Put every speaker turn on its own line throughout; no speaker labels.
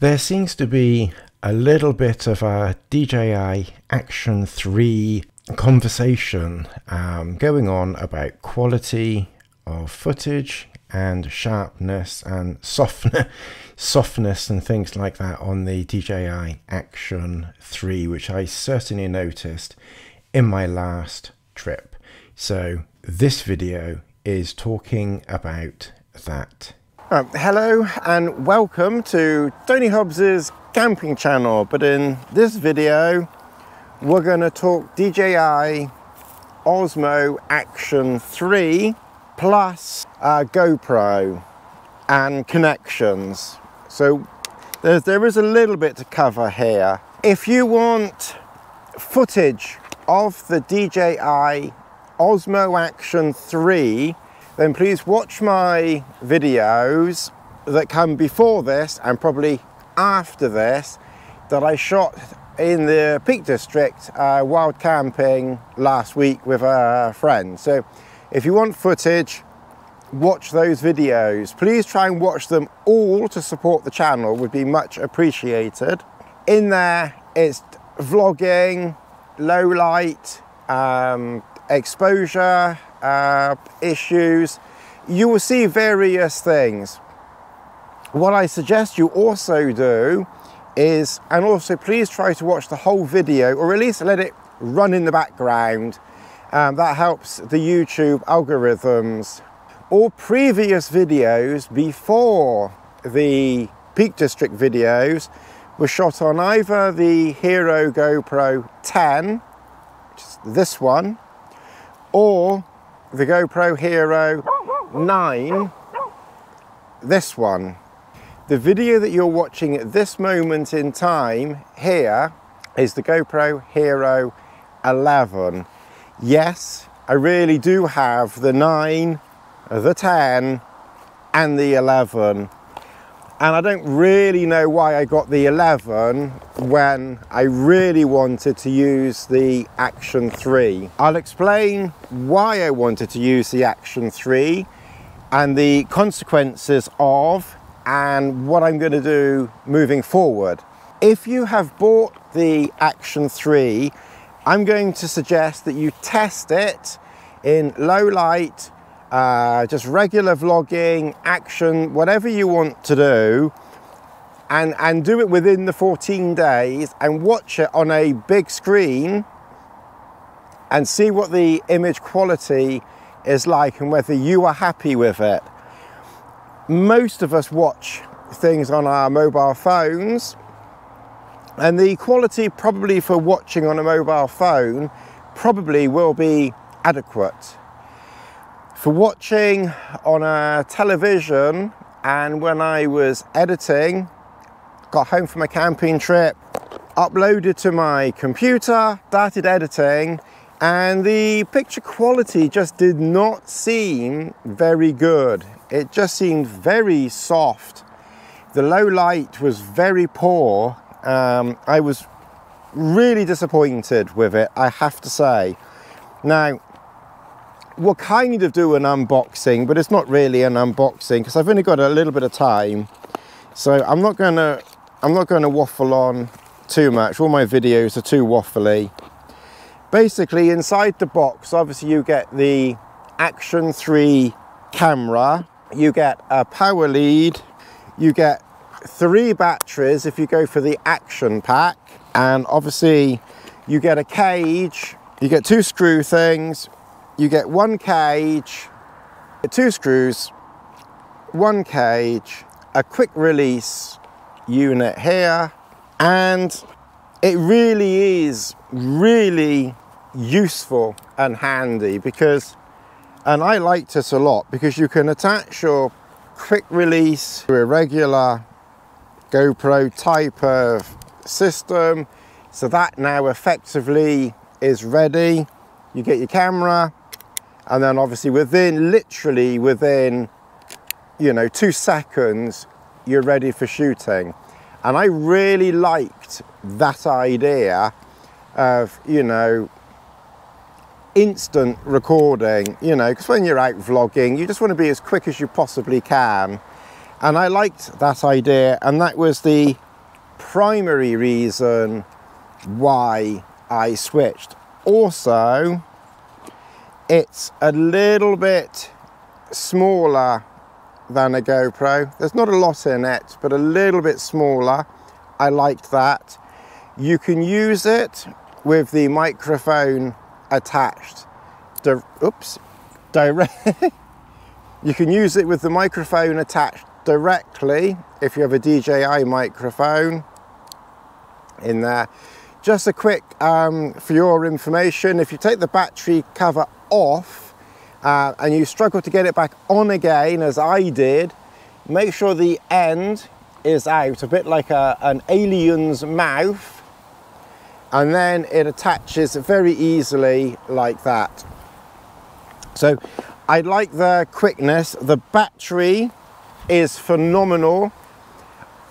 There seems to be a little bit of a DJI Action 3 conversation going on about quality of footage and sharpness and softness and things like that on the DJI Action 3, which I certainly noticed in my last trip. So this video is talking about that.
Hello and welcome to Tony Hobbs's camping channel, but in this video we're going to talk DJI Osmo Action 3 plus GoPro and connections. So there is a little bit to cover here. If you want footage of the DJI Osmo Action 3, then please watch my videos that come before this and probably after this that I shot in the Peak District wild camping last week with a friend. So if you want footage, watch those videos. Please try and watch them all to support the channel, would be much appreciated. In there it's vlogging, low light, exposure issues. You will see various things. What I suggest you also do is, and also please try to watch the whole video, or at least let it run in the background. That helps the YouTube algorithms. All previous videos before the Peak District videos were shot on either the Hero GoPro 10, which is this one, or the GoPro HERO 9, this one. The video that you're watching at this moment in time here is the GoPro HERO 11. Yes, I really do have the 9, the 10 and the 11. And I don't really know why I got the 11 when I really wanted to use the Action 3. I'll explain why I wanted to use the Action 3 and the consequences of, and what I'm going to do moving forward. If you have bought the Action 3, I'm going to suggest that you test it in low light, just regular vlogging, action, whatever you want to do, and do it within the 14 days and watch it on a big screen and see what the image quality is like and whether you are happy with it. Most of us watch things on our mobile phones, and the quality probably for watching on a mobile phone probably will be adequate. For watching on a television, and when I was editing, got home from a camping trip, uploaded to my computer, started editing, and the picture quality just did not seem very good. It just seemed very soft. The low light was very poor. I was really disappointed with it, I have to say. Now, we'll kind of do an unboxing, but it's not really an unboxing because I've only got a little bit of time. So I'm not gonna waffle on too much. All my videos are too waffly. Basically, inside the box, obviously you get the Action 3 camera, you get a power lead, you get 3 batteries if you go for the Action pack, and obviously you get a cage, you get 2 screw things, you get 1 cage, 2 screws, 1 cage, a quick release unit here, and it really is really useful and handy because, and I liked it a lot, because you can attach your quick release to a regular GoPro type of system, so that now effectively is ready. You get your camera, and then obviously literally within, you know, 2 seconds, you're ready for shooting. And I really liked that idea of, you know, instant recording, you know, because when you're out vlogging, you just want to be as quick as you possibly can. And I liked that idea, and that was the primary reason why I switched. Also, it's a little bit smaller than a GoPro. There's not a lot in it, but a little bit smaller. I liked that. You can use it with the microphone attached. You can use it with the microphone attached directly if you have a DJI microphone in there. Just a quick, for your information, if you take the battery cover off and you struggle to get it back on again, as I did, make sure the end is out, a bit like an alien's mouth, and then it attaches very easily like that. So I like the quickness. The battery is phenomenal.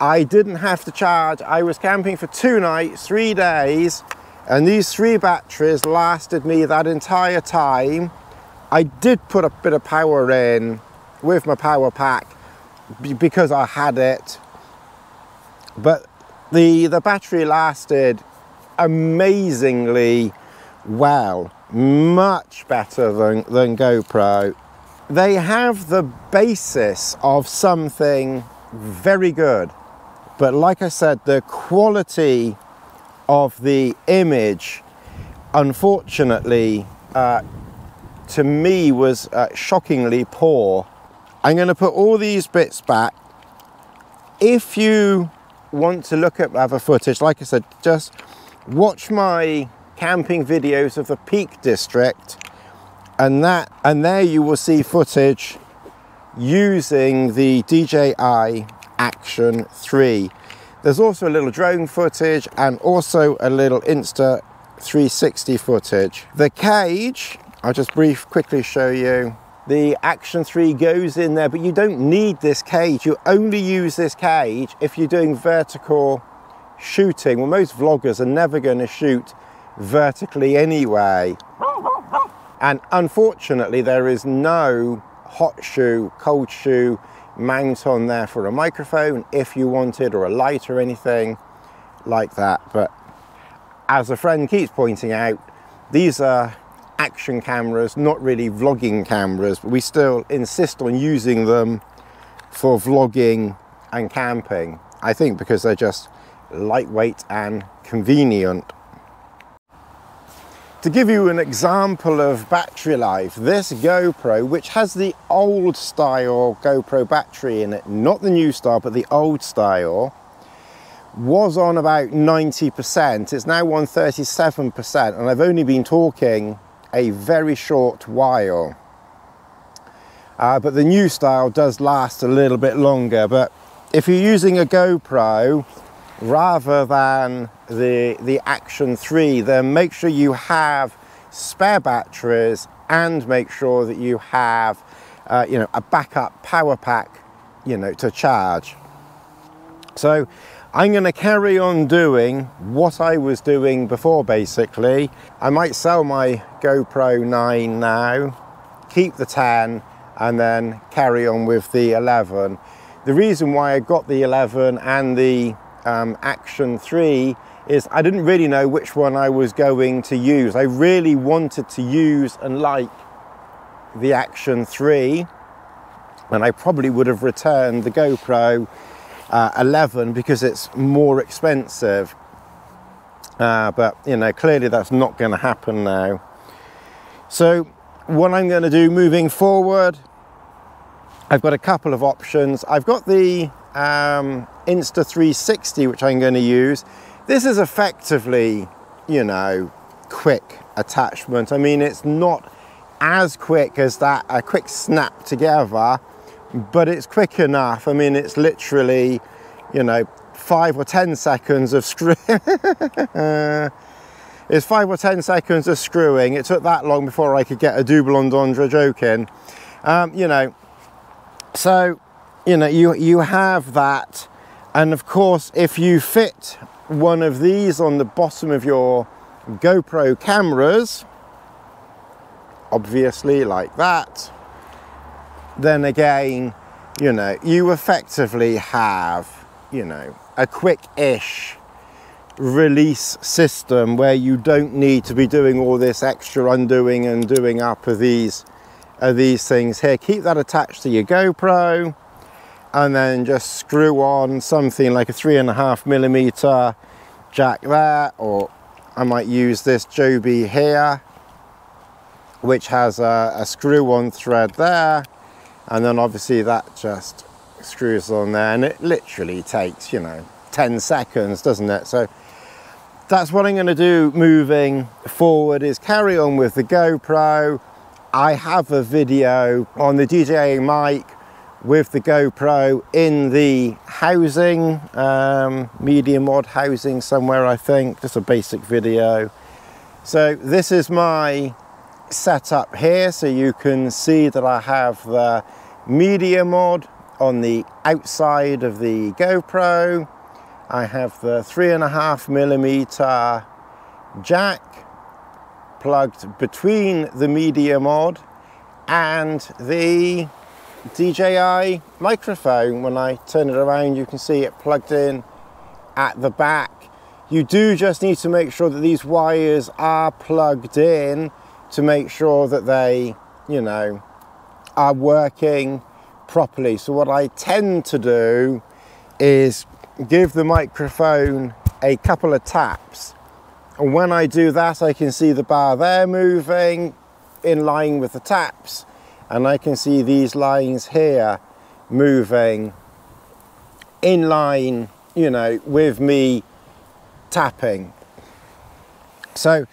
I didn't have to charge. I was camping for 2 nights, 3 days, and these 3 batteries lasted me that entire time. I did put a bit of power in with my power pack because I had it, but the battery lasted amazingly well, much better than GoPro. They have the basis of something very good, but like I said, the quality of the image, unfortunately, to me was shockingly poor. I'm going to put all these bits back. If you want to look at other footage, like I said, just watch my camping videos of the Peak District, and there you will see footage using the DJI Action 3. There's also a little drone footage and also a little Insta 360 footage. The cage, I'll just quickly show you. The Action 3 goes in there, but you don't need this cage. You only use this cage if you're doing vertical shooting. Well, most vloggers are never going to shoot vertically anyway. And unfortunately, there is no hot shoe, cold shoe mount on there for a microphone if you wanted, or a light or anything like that. But as a friend keeps pointing out, these are action cameras, not really vlogging cameras, but we still insist on using them for vlogging and camping. I think because they're just lightweight and convenient. To give you an example of battery life, this GoPro, which has the old style GoPro battery in it, not the new style, but the old style, was on about 90%. It's now on 37%, and I've only been talking a very short while. But the new style does last a little bit longer. But if you're using a GoPro rather than the Action 3, then make sure you have spare batteries and make sure that you have a backup power pack, to charge. So I'm going to carry on doing what I was doing before, basically. I might sell my GoPro 9 now, keep the 10, and then carry on with the 11. The reason why I got the 11 and the Action 3 is I didn't really know which one I was going to use. I really wanted to use and like the Action 3, and I probably would have returned the GoPro 11 because it's more expensive. But clearly that's not going to happen now. So what I'm going to do moving forward, I've got a couple of options. I've got the Insta 360, which I'm going to use. This is effectively, quick attachment. I mean, it's not as quick as that, a quick snap together, but it's quick enough. I mean, it's literally, 5 or 10 seconds of screw. It's 5 or 10 seconds of screwing. It took that long before I could get a double entendre joke in. So, you have that. And of course, if you fit one of these on the bottom of your GoPro cameras, obviously like that, then again, you effectively have, a quick-ish release system where you don't need to be doing all this extra undoing and doing up of these things here. Keep that attached to your GoPro, and then just screw on something like a 3.5mm jack there, or I might use this Joby here, which has a screw-on thread there, and then obviously that just screws on there, and it literally takes, you know, 10 seconds, doesn't it? So that's what I'm going to do moving forward, is carry on with the GoPro. I have a video on the DJI mic with the GoPro in the housing, media mod housing somewhere, I think, just a basic video. So this is my setup here, so you can see that I have the media mod on the outside of the GoPro. I have the 3.5mm jack plugged between the media mod and the DJI microphone. When I turn it around, you can see it plugged in at the back. You do just need to make sure that these wires are plugged in to make sure that they, you know, are working properly. So what I tend to do is give the microphone a couple of taps, and when I do that, I can see the bar there moving in line with the taps, and I can see these lines here moving in line, you know, with me tapping. So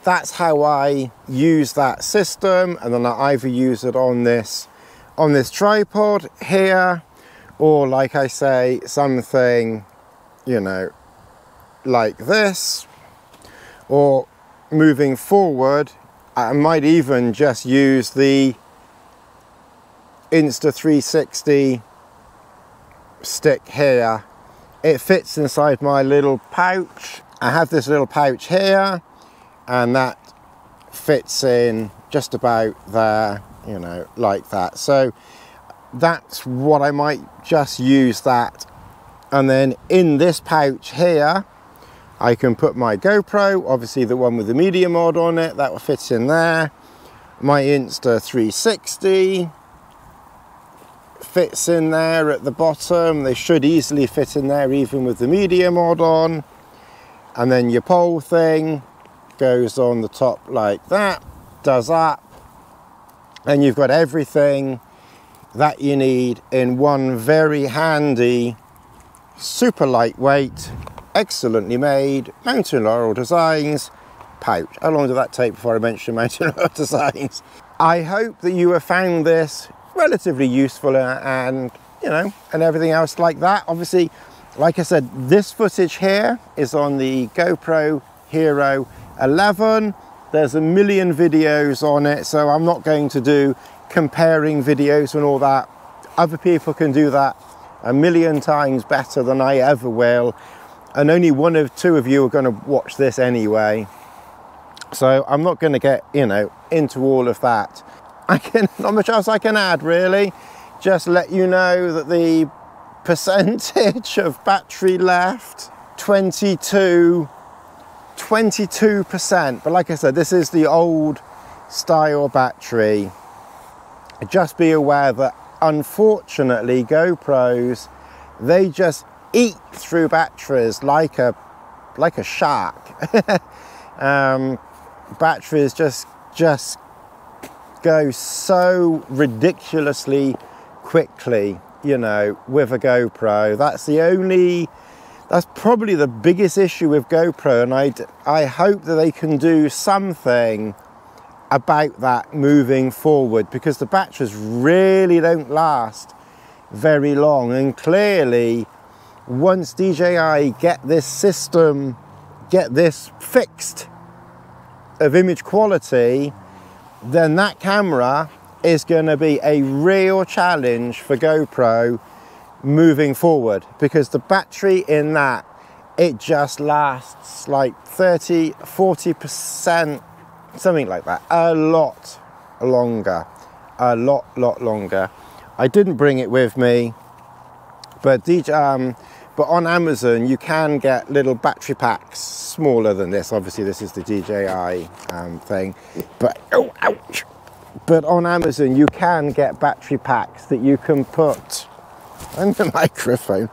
that's how I use that system, and then I either use it on this tripod here, or like I say, something, you know, like this. Or moving forward, I might even just use the Insta 360 stick here. It fits inside my little pouch. I have this little pouch here, and that fits in just about there, you know, like that. So that's what I might just use that. And then in this pouch here, I can put my GoPro, obviously the one with the media mod on it, that will fit in there. My Insta 360 fits in there at the bottom. They should easily fit in there even with the media mod on. And then your pole thing goes on the top like that, does up, and you've got everything that you need in one very handy, super lightweight, excellently made Mountain Laurel Designs pouch. How long did that take before I mentioned Mountain Laurel Designs? I hope that you have found this relatively useful and, you know, and everything else like that. Obviously, like I said, this footage here is on the GoPro HERO 11. There's a million videos on it, so I'm not going to do comparing videos and all that. Other people can do that a million times better than I ever will, and only one or two of you are going to watch this anyway, so I'm not going to get, you know, into all of that. Not much else I can add really. Just let you know that the percentage of battery left, 22%, but like I said, this is the old style battery. Just be aware that unfortunately GoPros, they just eat through batteries like a shark. Batteries just go so ridiculously quickly, you know, with a GoPro. That's probably the biggest issue with GoPro, and I hope that they can do something about that moving forward, because the batteries really don't last very long. And clearly, once DJI get this system, get this fixed of image quality, then that camera is going to be a real challenge for GoPro moving forward, because the battery in that, it just lasts like 30-40%, something like that, a lot longer. I didn't bring it with me, but but on Amazon you can get little battery packs smaller than this. Obviously this is the DJI thing, but oh, ouch. But on Amazon you can get battery packs that you can put on the microphone,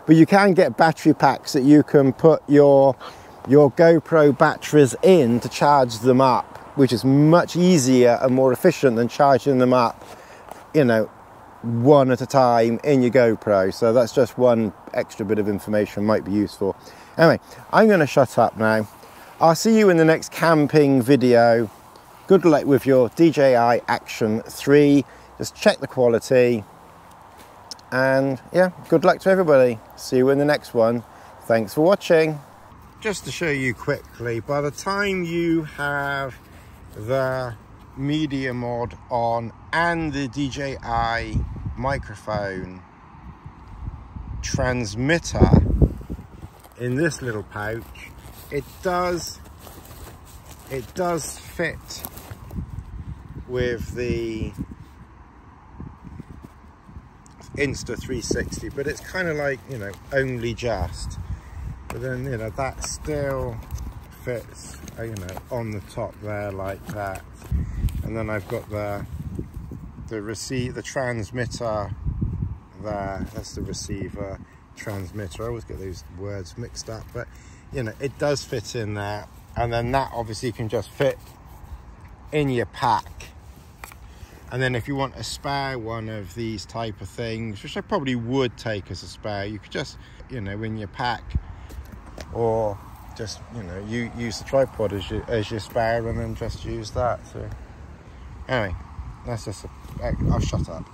but you can get battery packs that you can put your GoPro batteries in to charge them up, which is much easier and more efficient than charging them up, you know, one at a time in your GoPro. So that's just one extra bit of information, might be useful. Anyway, I'm going to shut up now. I'll see you in the next camping video. Good luck with your DJI Action3. Just check the quality. And yeah, good luck to everybody. See you in the next one. Thanks for watching. Just to show you quickly, by the time you have the media mod on and the DJI microphone transmitter in this little pouch, it does fit with the Insta 360, but it's kind of like, you know, only just, but then, you know, that still fits, you know, on the top there like that. And then I've got the transmitter there. That's the receiver, transmitter. I always get those words mixed up, but you know, it does fit in there. And then that obviously can just fit in your pack. And then if you want a spare one of these type of things, which I probably would take as a spare, you could just, you know, in your pack, or just, you know, you use the tripod as your spare and then just use that. So anyway, that's just I'll shut up.